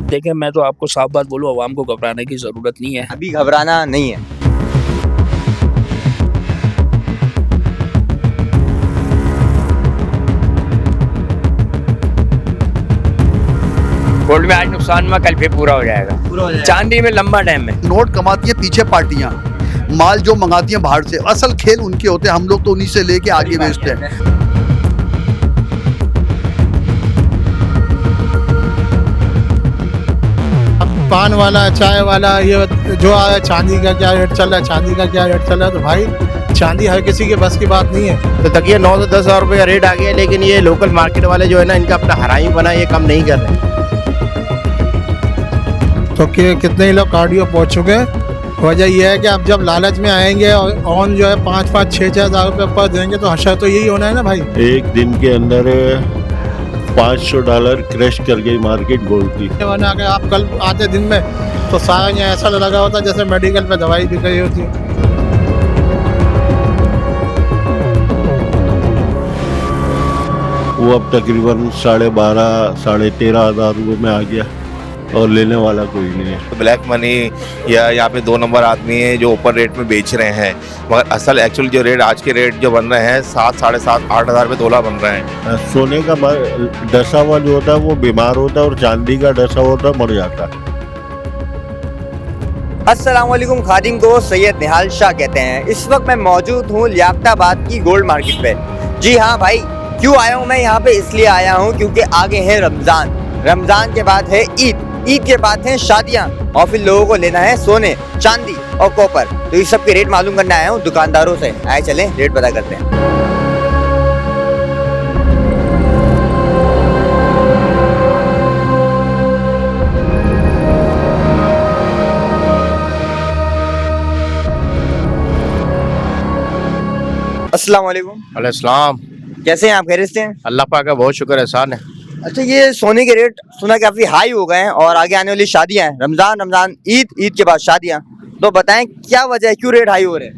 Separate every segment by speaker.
Speaker 1: देखिए, मैं तो आपको साफ बात बोलूँ, आवाम को घबराने की ज़रूरत नहीं है।
Speaker 2: अभी घबराना नहीं है।
Speaker 3: गोल्ड में आज नुकसान में कल फिर पूरा हो जाएगा। चांदी में लंबा टाइम है।
Speaker 4: नोट कमाती है पीछे पार्टियां, माल जो मंगाती हैं बाहर से, असल खेल उनके होते हैं, हम लोग तो उन्हीं से लेके आगे बेचते हैं।
Speaker 5: पान वाला, चाय वाला, ये जो आया चांदी का क्या रेट चल रहा है, चांदी का क्या रेट चल रहा है, तो भाई चांदी हर किसी के बस की बात नहीं है।
Speaker 6: तो तक ये 9 से 10 हज़ार रुपये का रेट आ गया, लेकिन ये लोकल मार्केट वाले जो है ना, इनका अपना हराई बना, ये कम नहीं कर रहे।
Speaker 5: तो कितने ही लोग कार्डियो पहुंच चुके हैं। वजह यह है कि अब जब लालच में आएंगे और ऑन जो है 5-5, 6-6 हज़ार रुपये पर देंगे, तो हशर तो यही होना है ना भाई।
Speaker 7: एक दिन के अंदर $500 क्रैश कर गई मार्केट गोल्ड की।
Speaker 5: वरना अगर आप कल आते दिन में तो सारा यहाँ ऐसा लगा होता जैसे मेडिकल पे दवाई बिक रही होती है।
Speaker 7: वो अब तकरीबन 12,500 साढ़े 13,000 रुपये में आ गया और लेने वाला कोई नहीं है।
Speaker 8: ब्लैक मनी या यहाँ पे 2 नंबर आदमी है जो ऊपर रेट में बेच रहे हैं, मगर असल एक्चुअल जो रेट आज के रेट जो बन रहे हैं 7, साढ़े 7, 8 हज़ार रुपये तोला बन रहे हैं।
Speaker 7: सोने का डसा हुआ जो होता है वो बीमार होता है और चांदी का डसा हुआ होता है मर जाता है।
Speaker 2: अस्सलाम वालेकुम, खादिम को सैयद निहाल शाह कहते हैं। इस वक्त मैं मौजूद हूँ लियाकताबाद की गोल्ड मार्केट पे। जी हाँ भाई, क्यों आया हूँ मैं यहाँ पे? इसलिए आया हूँ क्योंकि आगे है रमज़ान, रमज़ान के बाद है ईद, ईद के बाद हैं शादियाँ, और फिर लोगों को लेना है सोने, चांदी और कॉपर। तो इस सब के रेट मालूम करने आया हूँ दुकानदारों से। आए चलें रेट पता करते हैं। अस्सलाम वालेकुम।
Speaker 6: अलैहिस्सलाम।
Speaker 2: कैसे हैं आप? खैरियत से हैं?
Speaker 6: अल्लाह पाक का बहुत शुक्र एहसान है।
Speaker 2: अच्छा, ये सोने के रेट सुना काफी हाई हो गए हैं और आगे आने वाली शादियां हैं, रमजान, ईद, ईद के बाद शादियां, तो बताएं क्या वजह है, क्यों रेट हाई हो रहे हैं?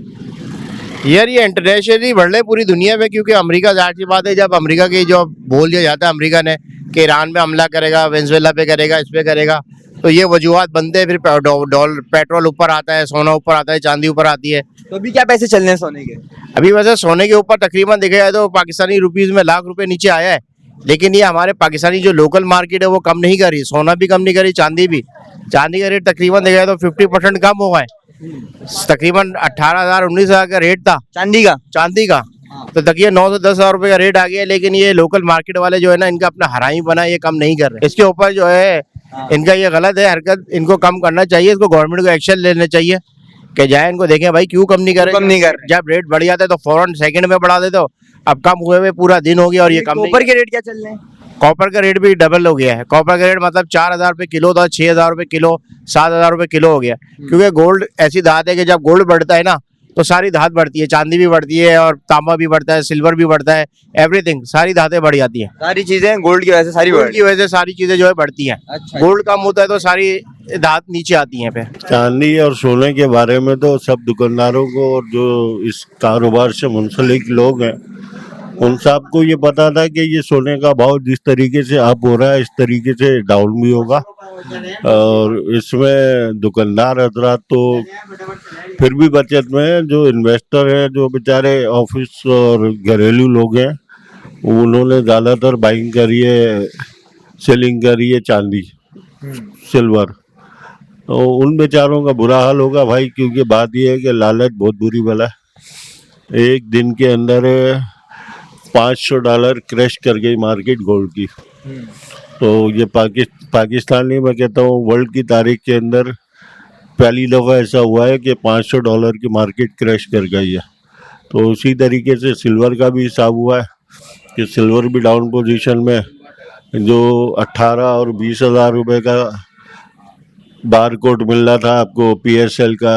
Speaker 6: यार ये इंटरनेशनली बढ़ रहे पूरी दुनिया में, क्योंकि अमेरिका जाहिर सी बात है, जब अमेरिका की जो बोल दिया जाता है अमेरिका ने कि ईरान पे हमला करेगा, वेनेजुएला पे करेगा, इस पे करेगा, तो ये वजूहत बनते हैं। फिर पेट्रोल ऊपर आता है, सोना ऊपर आता है, चांदी ऊपर आती है।
Speaker 2: तो अभी क्या पैसे चल रहे हैं सोने के?
Speaker 6: अभी वैसे सोने के ऊपर तकरीबन देखा जाए तो पाकिस्तानी रुपीज़ में लाख रुपए नीचे आया है, लेकिन ये हमारे पाकिस्तानी जो लोकल मार्केट है वो कम नहीं करी, सोना भी कम नहीं करी, चांदी भी। चांदी का रेट तकरीबन देखा जाए तो 50% कम हुआ है, तकरीबन 18,000 19,000 का रेट था चांदी का। तो देखिए 9 से 10 हज़ार रुपये का रेट आ गया, लेकिन ये लोकल मार्केट वाले जो है ना, इनका अपना हराई बना, ये कम नहीं कर रहे। इसके ऊपर जो है इनका ये गलत है हरकत, इनको कम करना चाहिए, इसको गवर्नमेंट को एक्शन लेना चाहिए कि जाए इनको देखें भाई क्यों कम नहीं कर रहे। जब रेट बढ़ जाता है तो फौरन सेकंड में बढ़ा देते हो, अब कम हुए हुए पूरा दिन हो गया और ये कम।
Speaker 2: कॉपर के रेट क्या चल रहे हैं?
Speaker 6: कॉपर का रेट भी डबल हो गया है। कॉपर का रेट मतलब 4,000 रुपये किलो था, 6,000 रुपये किलो, 7,000 रुपये किलो हो गया, क्योंकि गोल्ड ऐसी धात है कि जब गोल्ड बढ़ता है ना तो सारी धात बढ़ती है, चांदी भी बढ़ती है और तांबा भी बढ़ता है, सिल्वर भी बढ़ता है, एवरीथिंग, सारी धातें बढ़ जाती हैं।
Speaker 2: सारी चीजें गोल्ड की वजह से,
Speaker 6: सारी चीजें जो है बढ़ती हैं।
Speaker 2: अच्छा,
Speaker 6: गोल्ड कम होता है तो सारी धात नीचे आती हैं। फिर
Speaker 7: चांदी और सोने के बारे में तो सब दुकानदारों को और जो इस कारोबार से मुंसलिक लोग हैं उन सबको ये पता था कि ये सोने का भाव जिस तरीके से अप हो रहा है इस तरीके से डाउन भी होगा, और इसमें दुकानदार हजरात तो फिर भी बचत में है। जो इन्वेस्टर हैं, जो बेचारे ऑफिस और घरेलू लोग हैं, उन्होंने ज़्यादातर बाइंग करी है, सेलिंग करी है चांदी, सिल्वर। तो उन बेचारों का बुरा हाल होगा भाई, क्योंकि बात यह है कि लालच बहुत बुरी बला है। एक दिन के अंदर $500 क्रैश कर गई मार्केट गोल्ड की। तो ये पाकिस्तानी, मैं कहता हूँ वर्ल्ड की तारीख के अंदर पहली दफ़ा ऐसा हुआ है कि $500 की मार्केट क्रैश कर गई है। तो उसी तरीके से सिल्वर का भी हिसाब हुआ है कि सिल्वर भी डाउन पोजीशन में, जो 18 और 20 हज़ार रुपये का बार कोड मिल रहा था आपको PSL का,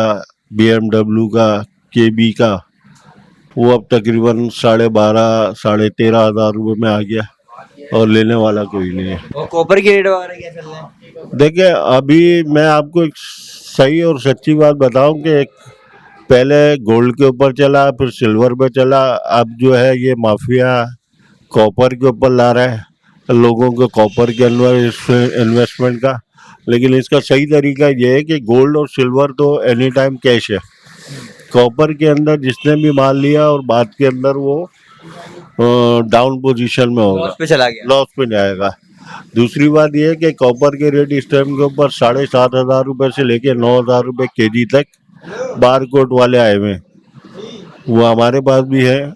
Speaker 7: BMW का, KB का, वो अब तकरीबन 12,500 साढ़े 13,000 रुपये में आ गया और लेने वाला कोई नहीं है।
Speaker 2: और कॉपर के रेट वगैरह क्या चल रहे हैं?
Speaker 7: देखिए, अभी मैं आपको एक सही और सच्ची बात बताऊं कि पहले गोल्ड के ऊपर चला, फिर सिल्वर पे चला, अब जो है ये माफिया कॉपर के ऊपर ला रहा है लोगों को, कॉपर के इन्वेस्टमेंट का, लेकिन इसका सही तरीका ये है कि गोल्ड और सिल्वर तो एनी टाइम कैश है। कॉपर के अंदर जिसने भी माल लिया और बाद के अंदर वो डाउन पोजीशन में होगा,
Speaker 2: लॉस पे चला गया।
Speaker 7: लॉस पे जाएगा। दूसरी बात यह है कि कॉपर के रेट इस टाइम के ऊपर 7,500 रुपये से लेके 9,000 रुपये केजी तक बारकोड वाले आए हुए हैं। वो हमारे पास भी है,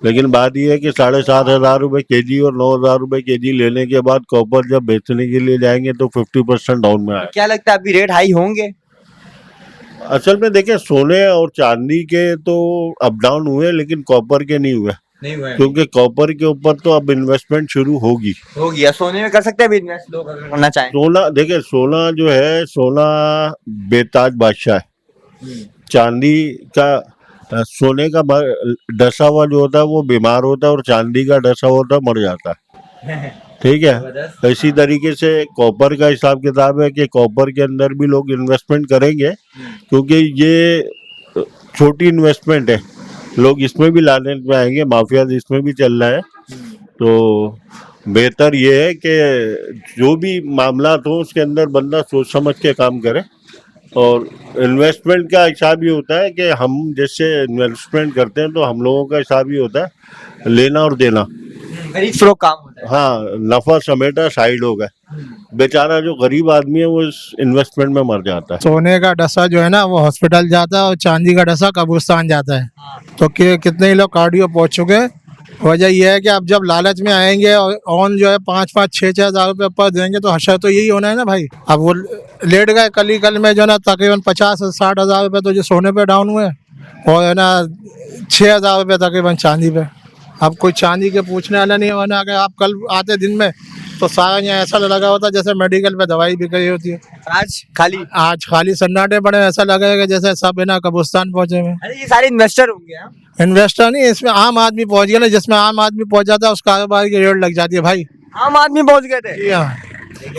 Speaker 7: लेकिन बात यह है कि 7,500 रुपये केजी और 9,000 रुपये केजी लेने के बाद कॉपर जब बेचने के लिए जाएंगे तो 50% डाउन में आए।
Speaker 2: क्या लगता है अभी रेट हाई होंगे?
Speaker 7: असल में देखें, सोने और चांदी के तो अप डाउन हुए, लेकिन कॉपर के नहीं हुए,
Speaker 2: नहीं हुए
Speaker 7: क्योंकि कॉपर के ऊपर तो अब इन्वेस्टमेंट शुरू होगी।
Speaker 2: हो गया। सोने में कर सकते हैं अभी इन्वेस्ट लोग अगर करना चाहें?
Speaker 7: सोना देखिए, सोना जो है, सोना बेताज बादशाह है। चांदी का सोने का डसा हुआ जो होता है वो बीमार होता है, और चांदी का डसा हुआ होता है मर जाता है। ठीक है, इसी तरीके से कॉपर का हिसाब किताब है कि कॉपर के अंदर भी लोग इन्वेस्टमेंट करेंगे, क्योंकि ये छोटी इन्वेस्टमेंट है, लोग इसमें भी लाने में आएंगे, माफिया इसमें भी चल रहा है। तो बेहतर ये है कि जो भी मामला हो उसके अंदर बंदा सोच समझ के काम करे। और इन्वेस्टमेंट का हिसाब ये होता है कि हम जैसे इन्वेस्टमेंट करते हैं तो हम लोगों का हिसाब ये होता है लेना और देना,
Speaker 2: खरीद फरोख्त काम होता है।
Speaker 7: हाँ, नफा समेटा साइड हो गए। बेचारा जो गरीब आदमी है वो इस इन्वेस्टमेंट में मर जाता है।
Speaker 5: सोने का डसा जो है ना वो हॉस्पिटल जाता है और चांदी का डसा कब्रिस्तान जाता है। तो कितने ही लोग कार्डियो पहुंच चुके हैं। वजह यह है कि अब जब लालच में आएंगे और ऑन जो है 5-5, 6-6 हज़ार रुपये ऊपर देंगे तो हशर तो यही होना है ना भाई। अब वो लेट गए कल में जो ना तकरीबन 50-60 हज़ार रुपये तो जो सोने पे डाउन हुए, और है ना 6,000 रुपये तकरीबन चांदी पे। अब कोई चांदी के पूछने वाला नहीं होना। अगर आप कल आते दिन में तो सारा यहाँ ऐसा लगा होता जैसे मेडिकल पे दवाई बिक रही होती है। आज खाली सन्नाटे पड़े, ऐसा लगेगा जैसे सब है ना कब्रिस्तान पहुंचे हुए।
Speaker 2: अरे ये सारे इन्वेस्टर होंगे। हाँ?
Speaker 5: इन्वेस्टर नहीं, इसमें आम आदमी पहुंच गया ना, जिसमें आम आदमी पहुंच जाता है उस कारोबार की रेट लग जाती है भाई।
Speaker 2: आम आदमी पहुंच गए थे।
Speaker 5: जी हाँ,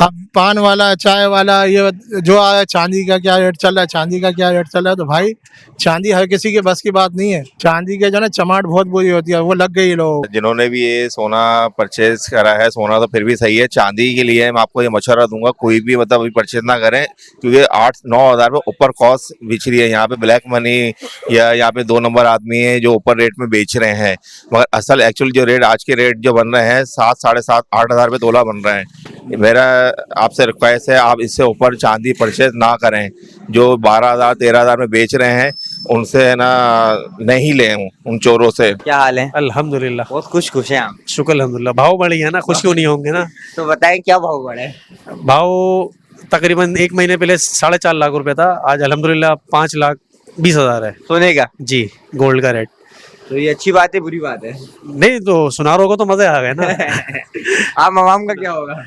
Speaker 5: अब पान वाला, चाय वाला, ये जो आया चांदी का क्या रेट चल रहा है, चांदी का क्या रेट चल रहा है। तो भाई चांदी हर किसी के बस की बात नहीं है। चांदी के जो ना चमाट बहुत बुरी होती है, वो लग गई लोगों को।
Speaker 8: जिन्होंने भी ये सोना परचेज करा है, सोना तो फिर भी सही है। चांदी के लिए मैं आपको ये मशवरा दूंगा, कोई भी मतलब अभी परचेज ना करें, क्योंकि 8-9 हज़ार रुपये ऊपर कॉस्ट बिछ रही है। यहाँ पे ब्लैक मनी या यहाँ पे 2 नंबर आदमी है जो ऊपर रेट में बेच रहे हैं, मगर असल एक्चुअल जो रेट आज के रेट जो बन रहे हैं 7, 7.5, 8 हज़ार रुपये तोला बन रहे हैं। मेरा आपसे रिक्वेस्ट है, आप इससे ऊपर चांदी परचेज ना करें। जो 12,000, 13,000 में बेच रहे हैं उनसे है ना नहीं लें, उन चोरों से।
Speaker 2: क्या हाल है?
Speaker 9: अल्हम्दुलिल्लाह,
Speaker 2: बहुत खुश हैं आप।
Speaker 9: शुक्र अल्हम्दुलिल्लाह। भाव बढ़ी है ना, खुश क्यों नहीं होंगे ना।
Speaker 2: तो बताएं क्या भाव बढ़े?
Speaker 9: भाव तकरीबन 1 महीने पहले 4.5 लाख रुपए था, आज अल्हम्दुलिल्लाह 5,20,000 है।
Speaker 2: सोने का?
Speaker 9: जी, गोल्ड का रेट।
Speaker 2: तो ये अच्छी बात है बुरी बात है?
Speaker 9: नहीं तो सुनारों को तो मजे आ गए ना।
Speaker 2: आम आवाम का क्या होगा?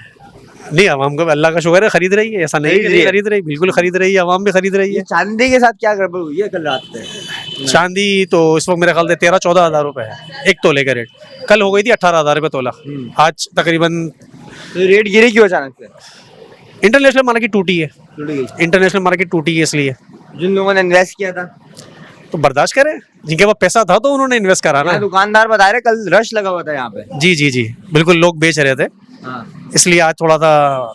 Speaker 9: नहीं, आवाम को अल्लाह का शुक्र है खरीद रही है, ऐसा नहीं कि नहीं खरीद रही, बिल्कुल खरीद रही है, आवाम भी खरीद रही है।
Speaker 2: चांदी के साथ क्या गड़बड़ हुई है कल रात में?
Speaker 9: चांदी तो इस वक्त मेरे ख्याल से 13-14 हज़ार रुपए है 1 तोले का रेट। कल हो गई थी 18 हज़ार रुपये तोला, आज तकरीबन।
Speaker 2: तो रेट गिरे क्यों अचानक से?
Speaker 9: इंटरनेशनल मार्केट टूटी है,
Speaker 2: टूट गई।
Speaker 9: इंटरनेशनल मार्केट टूटी है इसलिए।
Speaker 2: जिन लोगों ने इन्वेस्ट किया था
Speaker 9: तो बर्दाश्त करें, जिनके पास पैसा था तो उन्होंने इन्वेस्ट करा ना।
Speaker 2: दुकानदार बता रहे कल रश लगा हुआ था यहाँ पे।
Speaker 9: जी जी जी, बिल्कुल लोग बेच रहे थे,
Speaker 2: हाँ।
Speaker 9: इसलिए आज थोड़ा सा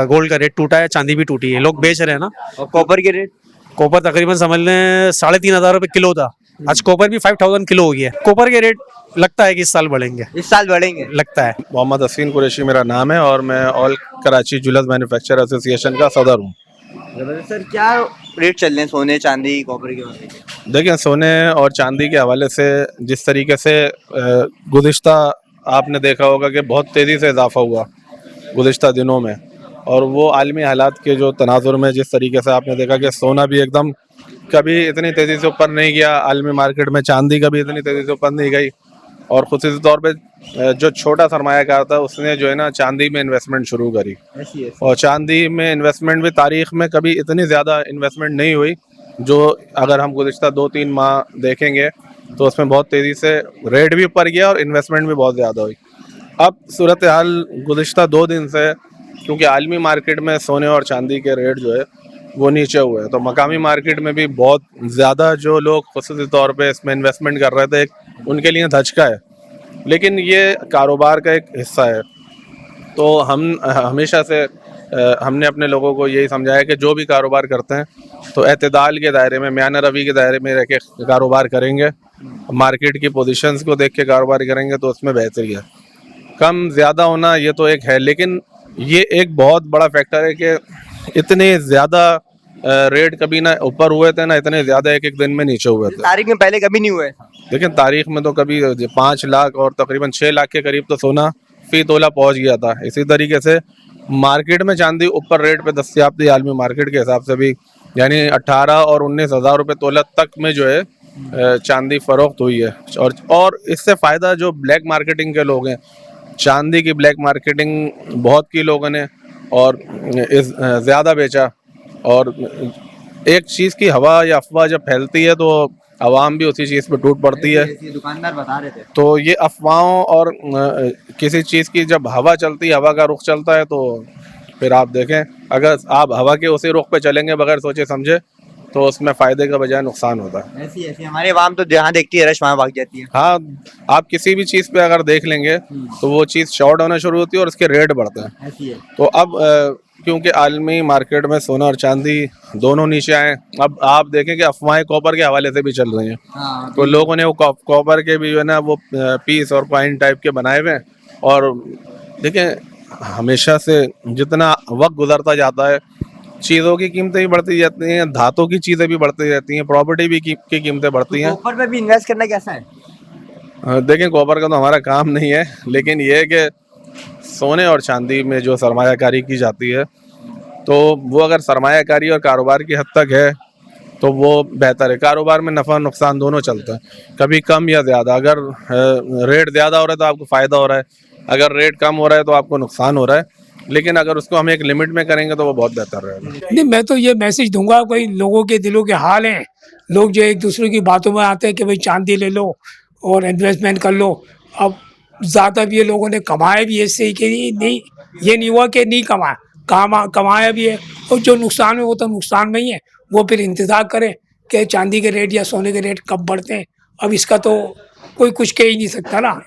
Speaker 9: गोल्ड का रेट टूटा है, चांदी भी टूटी है, लोग बेच रहे हैं ना।
Speaker 2: और कॉपर के रेट?
Speaker 9: कॉपर तकरीबन समझ लें 3,500 रुपये किलो था, आज कॉपर भी 5,000 किलो हो गया है। कॉपर के रेट लगता है कि इस साल बढ़ेंगे,
Speaker 2: इस साल बढ़ेंगे
Speaker 9: लगता है।
Speaker 10: मोहम्मद हसीन कुरैशी मेरा नाम है और मैं all Karachi jewellers manufacture association का सदर हूँ।
Speaker 2: सर क्या रेट चल रहे हैं सोने चांदी कॉपर के?
Speaker 10: देखिए, सोने और चांदी के हवाले से जिस तरीके से गुज़िश्ता आपने देखा होगा कि बहुत तेज़ी से इजाफा हुआ गुज़िश्ता दिनों में, और वो आलमी हालात के जो तनाजुर में जिस तरीके से आपने देखा कि सोना भी एकदम कभी इतनी तेज़ी से ऊपर नहीं गया आलमी मार्केट में, चांदी कभी इतनी तेज़ी से ऊपर नहीं गई, और ख़ुसूसी तौर पे जो छोटा सरमायाकार था उसने जो है ना चांदी में इन्वेस्टमेंट शुरू करी। और चांदी में इन्वेस्टमेंट भी तारीख़ में कभी इतनी ज़्यादा इन्वेस्टमेंट नहीं हुई, जो अगर हम गुज़िश्ता 2-3 माह देखेंगे तो उसमें बहुत तेज़ी से रेट भी ऊपर गया और इन्वेस्टमेंट भी बहुत ज़्यादा हुई। अब सूरत हाल गुज़िश्ता 2 दिन से, क्योंकि आलमी मार्केट में सोने और चांदी के रेट जो है वो नीचे हुए हैं, तो मकामी मार्केट में भी बहुत ज़्यादा जो लोग ख़ुसूसी तौर पे इसमें इन्वेस्टमेंट कर रहे थे, उनके लिए धचका है, लेकिन ये कारोबार का एक हिस्सा है। तो हम हमेशा से हमने अपने लोगों को यही समझाया कि जो भी कारोबार करते हैं तो एतदाल के दायरे में, म्यान रवी के दायरे में रह के कारोबार करेंगे, मार्केट की पोजीशंस को देख के कारोबार करेंगे तो उसमें बेहतरी है। कम ज़्यादा होना ये तो एक है, लेकिन ये एक बहुत बड़ा फैक्टर है कि इतने ज़्यादा रेट कभी ना ऊपर हुए थे ना इतने ज़्यादा एक दिन में नीचे हुए थे।
Speaker 2: तारीख में पहले कभी नहीं हुए।
Speaker 10: लेकिन तारीख में तो कभी 5 लाख और तकरीबन 6 लाख के करीब तो सोना फी तोला पहुंच गया था। इसी तरीके से मार्केट में चांदी ऊपर रेट पे दस्तयाब थी आलमी मार्केट के हिसाब से भी, यानी 18 और 19 हज़ार रुपये तोला तक में जो है चांदी फरोख्त हुई है। और इससे फ़ायदा जो ब्लैक मार्केटिंग के लोग हैं, चांदी की ब्लैक मार्केटिंग बहुत की लोगों ने और ज़्यादा बेचा। और एक चीज़ की हवा या अफवाह जब फैलती है तो आवाम भी उसी चीज़ पे टूट पड़ती है।
Speaker 2: दुकानदार बता रहे थे।
Speaker 10: तो ये अफवाहों और किसी चीज़ की जब हवा चलती है, हवा का रुख चलता है, तो फिर आप देखें अगर आप हवा के उसी रुख पे चलेंगे बगैर सोचे समझे तो उसमें फ़ायदे का बजाय नुकसान होता है।
Speaker 2: ऐसी हमारे आवाम तो जहाँ देखती है रश वहाँ भाग जाती है।
Speaker 10: हाँ, आप किसी भी चीज़ पे अगर देख लेंगे तो वो चीज़ शॉर्ट होना शुरू होती है और उसके रेट बढ़ते हैं।
Speaker 2: ऐसी है।
Speaker 10: तो अब क्योंकि आलमी मार्केट में सोना और चांदी दोनों नीचे आए, अब आप देखें कि अफवाहें कॉपर के हवाले से भी चल रही हैं। तो लोगों ने वो कॉपर के भी जो है ना वो पीस और कॉइन टाइप के बनाए हुए हैं। और देखें हमेशा से जितना वक्त गुजरता जाता है चीज़ों की कीमतें भी बढ़ती जाती हैं, धातु की चीज़ें भी बढ़ती जाती हैं, प्रॉपर्टी भी की कीमतें बढ़ती हैं।
Speaker 2: कॉपर में भी इन्वेस्ट करना कैसा है?
Speaker 10: देखें कॉपर का तो हमारा काम नहीं है, लेकिन ये है कि सोने और चांदी में जो सरमायाकारी की जाती है तो वो अगर सरमायाकारी और कारोबार की हद तक है तो वो बेहतर है। कारोबार में नफ़ा नुकसान दोनों चलता है, कभी कम या ज़्यादा। अगर रेट ज़्यादा हो रहा है तो आपको फ़ायदा हो रहा है, अगर रेट कम हो रहा है तो आपको नुकसान हो रहा है। लेकिन अगर उसको हम एक लिमिट में करेंगे तो वो बहुत बेहतर रहेगा।
Speaker 11: नहीं, मैं तो ये मैसेज दूंगा, कोई लोगों के दिलों के हाल हैं, लोग जो एक दूसरे की बातों में आते हैं कि भाई चांदी ले लो और इन्वेस्टमेंट कर लो। अब ज़्यादा भी ये लोगों ने कमाया भी इससे कि नहीं, ये नहीं हुआ कि नहीं कमाया भी है, और जो नुकसान है वो तो नुकसान में ही है। वो फिर इंतज़ार करें कि चांदी के रेट या सोने के रेट कब बढ़ते हैं। अब इसका तो कोई कुछ कह ही नहीं सकता ना,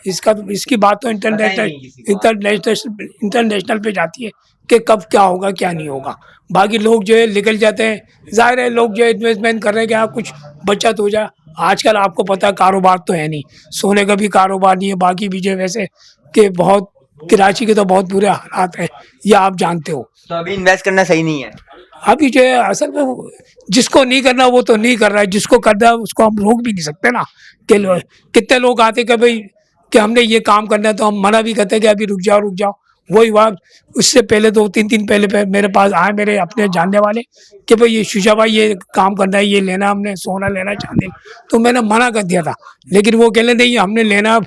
Speaker 11: इसकी बात तो इंटरनेशनल पे जाती है कि कब क्या होगा क्या नहीं होगा। बाकी लोग जो है निकल जाते हैं, जाहिर है लोग जो है इन्वेस्टमेंट कर रहे हैं कि हाँ कुछ बचत हो जाए। आजकल आपको पता है कारोबार तो है नहीं, सोने का भी कारोबार नहीं है, बाकी भी जो वैसे कि बहुत कराची के तो बहुत बुरे हालात हैं, ये आप जानते हो।
Speaker 2: तो अभी इन्वेस्ट करना सही नहीं है।
Speaker 11: अभी जो है असल में जिसको नहीं करना वो तो नहीं कर रहा है, जिसको करना है उसको हम रोक भी नहीं सकते ना। कि कितने लोग आते कि भाई कि हमने ये काम करना है तो हम मना भी करते हैं कि अभी रुक जाओ। वही बात उससे पहले 2-3 दिन पहले मेरे पास आए मेरे अपने जानने वाले कि भाई ये शीशा भाई ये काम करना है, ये लेना, हमने सोना लेना चांदी, तो मैंने मना कर दिया था। लेकिन वो कह लेते हमने लेना,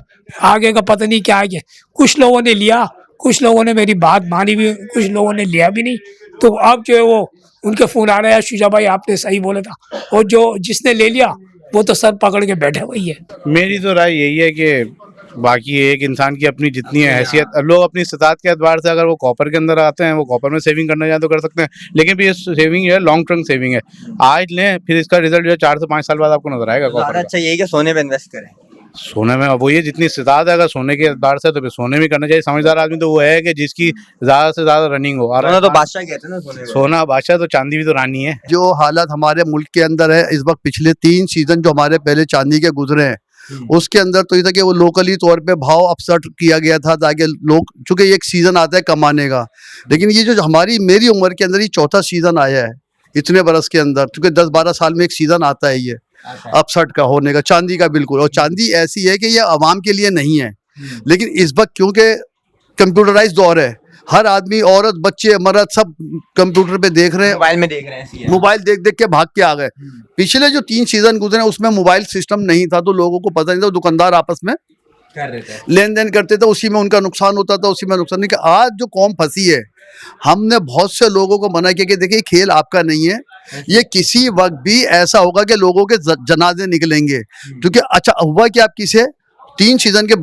Speaker 11: आगे का पता नहीं क्या है। कुछ लोगों ने लिया, कुछ लोगों ने मेरी बात मानी भी, कुछ लोगों ने लिया भी नहीं। तो अब जो है वो उनके फ़ोन आ रहा है, शीशा भाई आपने सही बोला था, और जो जिसने ले लिया वो तो सर पकड़ के बैठे हुई है।
Speaker 12: मेरी तो राय यही है कि बाकी एक इंसान की अपनी जितनी है हैसियत, लोग अपनी इस्तात के एतबार से अगर वो कॉपर के अंदर आते हैं, वो कॉपर में सेविंग करना चाहें तो कर सकते हैं। लेकिन भी ये सेविंग है लॉन्ग टर्म सेविंग है, आज लें फिर इसका रिजल्ट जो है 4 से 5 साल बाद आपको नजर आएगा। कॉपर
Speaker 2: अच्छा यही कि सोने पे इन्वेस्ट करें।
Speaker 12: सोने में वो ये जितनी इस्तात है, अगर सोने के एतबार से तो फिर सोने में करना चाहिए। समझदार आदमी तो वो है कि जिसकी ज़्यादा से ज़्यादा रनिंग हो।
Speaker 2: सोना तो बादशाह कहते हैं ना,
Speaker 12: सोना बादशाह, तो चांदी भी तो रानी है।
Speaker 4: जो हालात हमारे मुल्क के अंदर है इस वक्त, पिछले 3 सीजन जो हमारे पहले चांदी के गुजरे हैं उसके अंदर तो ये था कि वो लोकली तौर पे भाव अपसेट किया गया था ताकि लोग, चूंकि एक सीजन आता है कमाने का, लेकिन ये जो मेरी उम्र के अंदर ये 4था सीजन आया है इतने बरस के अंदर, चूंकि 10-12 साल में एक सीजन आता है ये अपसेट का होने का चांदी का। बिल्कुल, और चांदी ऐसी है कि ये आवाम के लिए नहीं है, लेकिन इस वक्त क्योंकि कंप्यूटराइज दौर है, हर आदमी, औरत, बच्चे, मर्द सब कंप्यूटर पे देख रहे हैं,
Speaker 2: मोबाइल में देख रहे हैं,
Speaker 4: मोबाइल देख के भाग के आ गए। पिछले जो 3 सीजन गुजरे उसमें मोबाइल सिस्टम नहीं था तो लोगों को पता नहीं था, दुकानदार आपस में लेन देन करते थे, उसी में उनका नुकसान होता था, उसी में नुकसान नहीं। आज जो कौम फंसी है, हमने बहुत से लोगों को मना किया कि देखिए खेल आपका नहीं है, ये किसी वक्त भी ऐसा होगा कि लोगों के जनाजे निकलेंगे। क्योंकि अच्छा हुआ कि आप किसे 3 सीजन के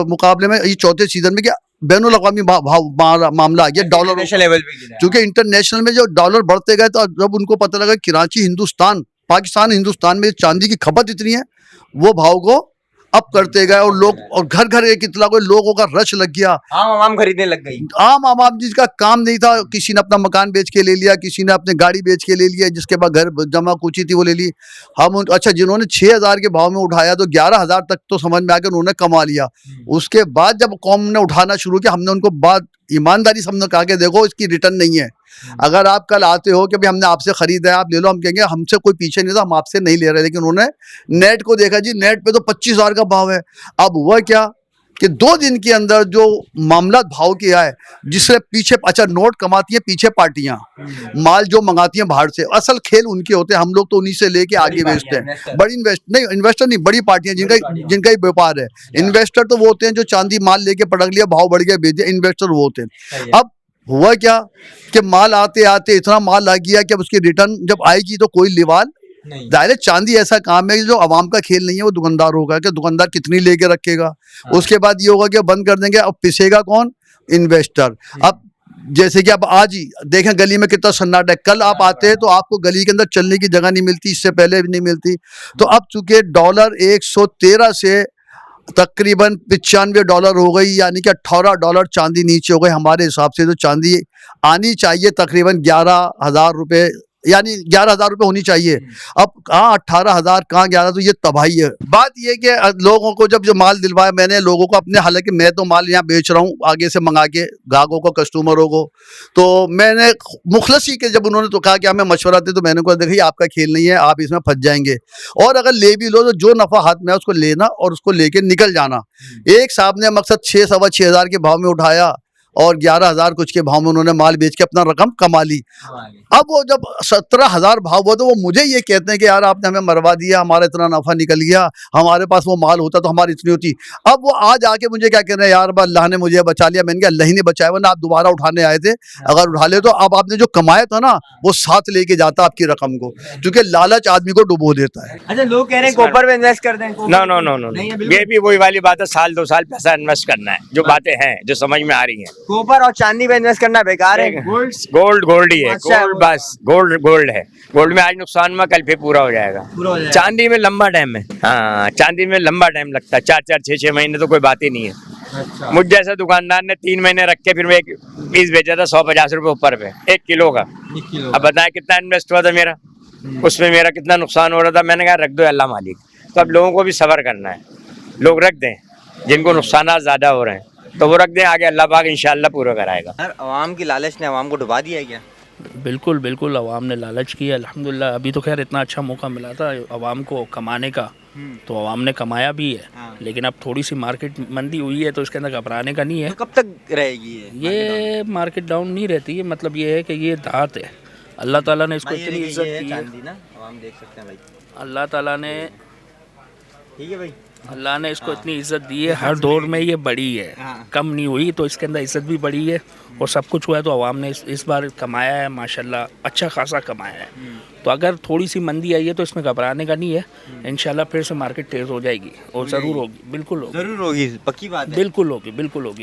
Speaker 4: मुकाबले में ये 4थे सीजन में क्या बैनुल अक़वामी मामला आ गया डॉलर
Speaker 2: लेवल पे,
Speaker 4: क्योंकि इंटरनेशनल में जो डॉलर बढ़ते गए तो जब उनको पता लगा कराची हिंदुस्तान, पाकिस्तान हिंदुस्तान में चांदी की खपत इतनी है, वो भाव को अप करते गए और लोग और घर घर एक इतना कोई लोगों का रश लग गया,
Speaker 2: आम खरीदने लग गई।
Speaker 4: आम आम जिसका काम नहीं था, किसी ने अपना मकान बेच के ले लिया, किसी ने अपनी गाड़ी बेच के ले लिया, जिसके पास घर जमा कुची थी वो ले ली। हम अच्छा जिन्होंने 6,000 के भाव में उठाया तो 11,000 तक तो समझ में आ गया उन्होंने कमा लिया। उसके बाद जब कौम ने उठाना शुरू किया, हमने उनको बात ईमानदारी से हमने कहा कि देखो इसकी रिटर्न नहीं है। अगर आप कल आते हो कि भाई हमने आपसे खरीदा है, आप ले लो, हम कहेंगे हमसे कोई पीछे नहीं था, हम आपसे नहीं ले रहे। लेकिन उन्होंने नेट को देखा जी, नेट पे तो 25,000 का भाव है। अब हुआ क्या कि 2 दिन के अंदर जो मामला भाव किया है, जिससे पीछे अच्छा नोट कमाती है पीछे पार्टियां, माल जो मंगाती हैं बाहर से, असल खेल उनके होते हैं, हम लोग तो उन्हीं से लेके आगे बेचते हैं। बड़ी इन्वेस्टर नहीं, बड़ी पार्टियां जिनका ही व्यापार है। इन्वेस्टर तो वो होते हैं जो चांदी माल लेके पटक लिया, भाव बढ़ गया, बेच दिया, इन्वेस्टर वो होते हैं। अब हुआ क्या कि माल आते आते इतना माल आ गया कि अब उसकी रिटर्न जब आएगी तो कोई लिवाल जाहिर, चांदी ऐसा काम है जो आवाम का खेल नहीं है, वो दुकानदार होगा कि दुकानदार कितनी लेके रखेगा। उसके बाद ये होगा कि बंद कर देंगे, अब पिसेगा कौन? इन्वेस्टर। अब जैसे कि अब आज ही देखें गली में कितना सन्नाटा है, कल आप आते हैं तो आपको गली के अंदर चलने की जगह नहीं मिलती, इससे पहले भी नहीं मिलती। तो अब चूंकि डॉलर 113 से तकरीबन $95 हो गई, यानी कि $18 चांदी नीचे हो गई। हमारे हिसाब से तो चांदी आनी चाहिए तकरीबन 11,000 रुपये, यानी 11,000 रुपये होनी चाहिए। अब कहाँ 18,000 कहाँ 11, तो ये तबाही है। बात ये कि लोगों को जब जो माल दिलवाया मैंने लोगों को अपने, हालांकि मैं तो माल यहाँ बेच रहा हूँ आगे से मंगा के ग्राहकों को, कस्टमरों को, तो मैंने मुखलसी के जब उन्होंने तो कहा कि हमें मशवरा दे, तो मैंने कहा देखिए आपका खेल नहीं है, आप इसमें फंस जाएंगे, और अगर ले भी लो तो जो नफ़ा हाथ में है उसको लेना और उसको लेके निकल जाना। एक साहब ने मकसद 6,000 के भाव में उठाया और 11,000 कुछ के भाव में उन्होंने माल बेच के अपना रकम कमा ली। अब वो जब 17,000 भाव हुआ तो वो मुझे ये कहते हैं कि यार आपने हमें मरवा दिया, हमारा इतना नफा निकल गया, हमारे पास वो माल होता तो हमारी इतनी होती। अब वो आज आके मुझे क्या कह रहे हैं, यार अल्लाह ने मुझे बचा लिया। मैंने कहा अल्लाह ही ने बचाया, वरना आप दोबारा उठाने आए थे, अगर उठा ले तो अब आपने जो कमाया था ना वो साथ लेके जाता आपकी रकम को, क्योंकि लालच आदमी को डुबो देता है।
Speaker 2: अच्छा लोग कह रहे हैं कॉपर में इन्वेस्ट कर दें।
Speaker 3: नो, ये भी वही वाली बात है, साल 2 साल पैसा इन्वेस्ट करना है, जो बातें हैं जो समझ में आ रही हैं।
Speaker 2: कॉपर और चांदी में इन्वेस्ट करना बेकार है।
Speaker 3: गोल्ड ही है, गोल्ड बस गोल्ड है। गोल्ड में आज नुकसान में कल फिर पूरा हो जाएगा। चांदी में लंबा टाइम है, हाँ चांदी में लंबा टाइम लगता है, 4-4, 6-6 महीने तो कोई बात ही नहीं है। मुझ जैसे दुकानदार ने 3 महीने रख के फिर मैं एक पीस बेचा था 150 रुपए ऊपर पे 1 किलो का। अब बताएं कितना इन्वेस्ट हुआ था मेरा, उसमें मेरा कितना नुकसान हो रहा था। मैंने कहा रख दो अल्लाह मालिक। तो अब लोगों को भी सब्र करना है, लोग रख दें, जिनको नुकसान ज्यादा हो रहे हैं तो वो रख दें, आगे अल्लाह पाक इंशाल्लाह पूरा कराएगा।
Speaker 2: अवाम की लालच ने अवाम को डुबा दिया है क्या?
Speaker 1: बिल्कुल अवाम ने लालच किया। अल्हम्दुलिल्लाह अभी तो खैर इतना अच्छा मौका मिला था अवाम को कमाने का, तो अवाम ने कमाया भी है। लेकिन अब थोड़ी सी मार्केट मंदी हुई है तो इसके अंदर घबराने का नहीं है।
Speaker 2: तो कब तक रहेगी
Speaker 1: ये मार्केट डाउन नहीं रहती है, मतलब ये है कि ये धात है, अल्लाह ताला ने इसको इतनी इज्जत दी है।
Speaker 2: अवाम देख सकते हैं भाई,
Speaker 1: अल्लाह ताला ने,
Speaker 2: ठीक है भाई,
Speaker 1: अल्लाह ने इसको इतनी इज्जत दी है, हर दौर में ये बढ़ी है, कम नहीं हुई। तो इसके अंदर इज्जत भी बढ़ी है और सब कुछ हुआ है। तो अवाम ने इस बार कमाया है माशाल्लाह, अच्छा खासा कमाया है। तो अगर थोड़ी सी मंदी आई है तो इसमें घबराने का नहीं है, इंशाल्लाह फिर से मार्केट तेज हो जाएगी और ज़रूर होगी, बिल्कुल होगी,
Speaker 2: जरूर होगी, पक्की बात है।
Speaker 1: बिल्कुल होगी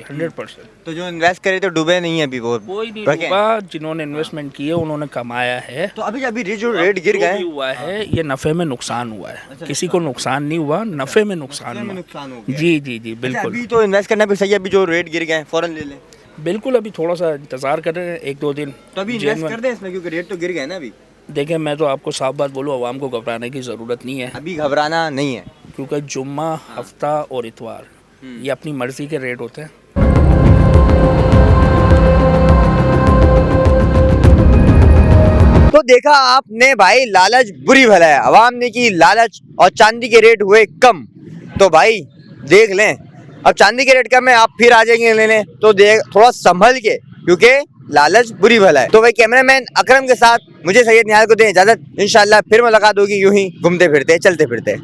Speaker 1: 100%।
Speaker 2: तो जो इन्वेस्ट करे तो डूबे नहीं है अभी, वो
Speaker 1: कोई नहीं डूबा, जिन्होंने इन्वेस्टमेंट की है उन्होंने कमाया है।
Speaker 2: तो अभी जो रेट गिर गए
Speaker 1: हुआ है, ये नफ़े में नुकसान हुआ है, किसी को नुकसान नहीं हुआ, नफ़े में नुकसान हुआ। जी बिल्कुल।
Speaker 2: अभी तो इन्वेस्ट करना भी सही है, अभी जो रेट गिर गए फौरन ले लें।
Speaker 1: बिल्कुल, अभी थोड़ा सा इंतजार कर रहे हैं 1-2 दिन,
Speaker 2: तो अभी इन्वेस्ट कर दें इसमें, क्योंकि रेट तो गिर गए ना अभी।
Speaker 1: देखें मैं तो आपको साफ बात बोलूँ, अवाम को घबराने की ज़रूरत नहीं है,
Speaker 2: अभी घबराना नहीं है,
Speaker 1: क्योंकि जुम्मा, हफ्ता और इतवार ये अपनी मर्जी के रेट होते हैं।
Speaker 2: तो देखा आपने भाई, लालच बुरी भला है। अवाम ने की लालच और चांदी के रेट हुए कम, तो भाई देख लें, अब चांदी के रेट कम है, आप फिर आ जाएंगे लेने, तो देख थोड़ा संभल के, क्योंकि लालच बुरी भला है। तो भाई कैमरामैन अकरम के साथ मुझे सैयद निहाल को दें इजाजत, इंशाल्लाह फिर मुलाकात होगी यूं ही घूमते फिरते चलते फिरते।